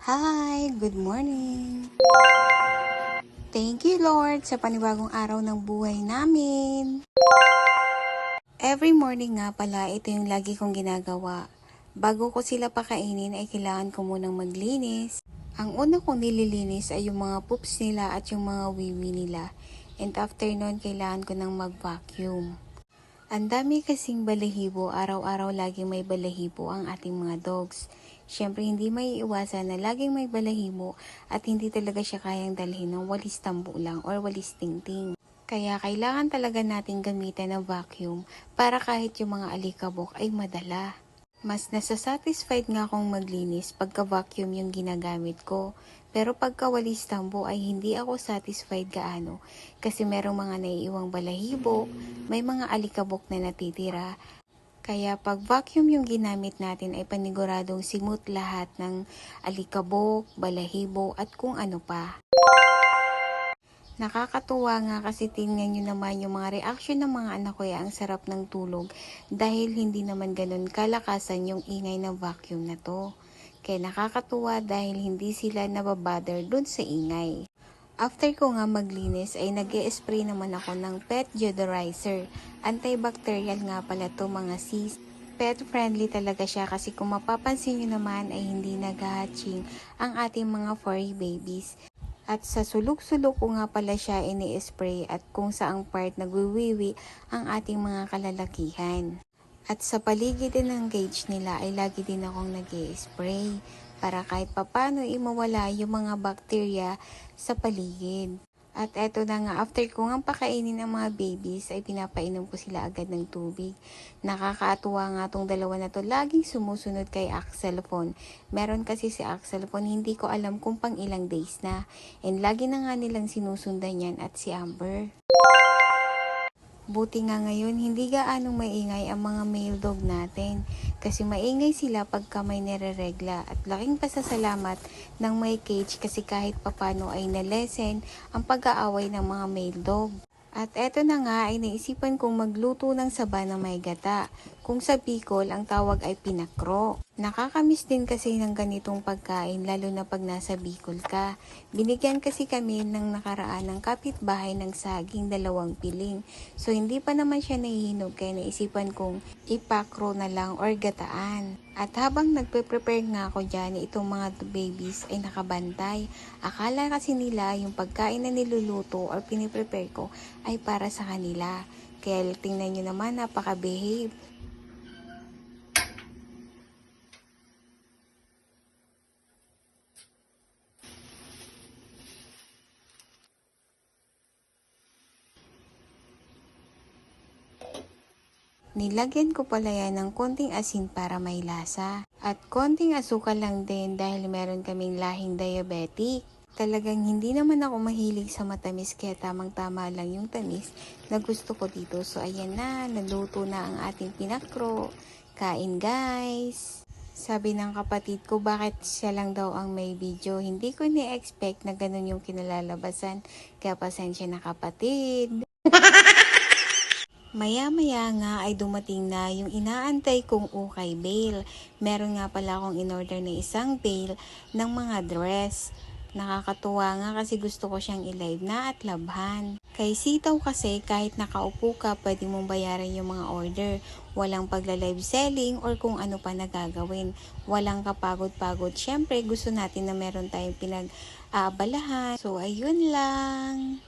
Hi! Good morning! Thank you, Lord, sa panibagong araw ng buhay namin. Every morning nga pala, ito yung lagi kong ginagawa. Bago ko sila pakainin ay kailangan ko munang maglinis. Ang una kong nililinis ay yung mga poops nila at yung mga wiwi nila. And after nun, kailangan ko nang mag-vacuum. Ang dami kasing balahibo, araw-araw laging may balahibo ang ating mga dogs. Siyempre hindi may iwasan na laging may balahibo at hindi talaga siya kayang dalhin ng walis tambo lang or walis tingting. Kaya kailangan talaga natin gamitan ng vacuum para kahit yung mga alikabok ay madala. Mas nasasatisfied nga akong maglinis pagka vacuum yung ginagamit ko. Pero pagka walis tambo ay hindi ako satisfied gaano kasi merong mga naiiwang balahibo, may mga alikabok na natitira. Kaya pag vacuum yung ginamit natin ay paniguradong simut lahat ng alikabok, balahibo at kung ano pa. Nakakatuwa nga kasi tingnan nyo naman yung mga reaction ng mga anak ko ang sarap ng tulog dahil hindi naman ganun kalakasan yung ingay ng vacuum na to. Kaya nakakatuwa dahil hindi sila nababother dun sa ingay. After ko nga maglinis ay nag-e-spray naman ako ng pet deodorizer. Antibacterial nga pala to mga sis. Pet friendly talaga siya kasi kung mapapansin nyo naman ay hindi nag-hatching ang ating mga furry babies. At sa sulok-sulok ko nga pala siya ini-spray at kung saang part nagwiwiwi ang ating mga kalalakihan. At sa paligid din ng cage nila ay lagi din akong nag-i-spray para kahit papano mawala yung mga bakterya sa paligid. At eto na nga, after ko nga pakainin ang mga babies ay pinapainom ko sila agad ng tubig. Nakakatuwa nga tong dalawa na to, laging sumusunod kay Axelphone. Meron kasi si Axelphone, hindi ko alam kung pang ilang days na. And lagi na nga nilang sinusundan yan at si Amber. Buti nga ngayon, hindi gaanong maingay ang mga male dog natin. Kasi maingay sila pagka may nire-regla at laking pasasalamat ng may cage kasi kahit papano ay nalesen ang pag-aaway ng mga male dog. At eto na nga ay naisipan kong magluto ng saba na may gata. Kung sa Bicol, ang tawag ay pinakro. Nakakamiss din kasi ng ganitong pagkain lalo na pag nasa Bicol ka. Binigyan kasi kami ng nakaraan ng kapitbahay ng saging 2 piling. So hindi pa naman siya nahihinog kaya naisipan kong ipakro na lang or gataan. At habang nagpe-prepare nga ako dyan, itong mga babies ay nakabantay. Akala kasi nila yung pagkain na niluluto or piniprepare ko ay para sa kanila. Kaya tingnan nyo naman, napaka-behave. Nilagyan ko pala yan ng konting asin para may lasa. At konting asukal lang din dahil meron kaming lahing diabetic. Talagang hindi naman ako mahilig sa matamis kaya tamang-tama lang yung tamis na gusto ko dito. So ayan na, naluto na ang ating pinakro. Kain guys! Sabi ng kapatid ko bakit siya lang daw ang may video. Hindi ko ni-expect na ganun yung kinalalabasan. Kaya pasensya na kapatid. Maya-maya nga ay dumating na yung inaantay kong ukay bale. Meron nga pala akong in-order na isang bale ng mga dress. Nakakatuwa nga kasi gusto ko siyang i-live na at labhan. Kay sitaw kasi kahit nakaupo ka pwede mong bayaran yung mga order. Walang pagla-live selling or kung ano pa nagagawin. Walang kapagod-pagod. Syempre gusto natin na meron tayong pinag-aabalahan. So ayun lang.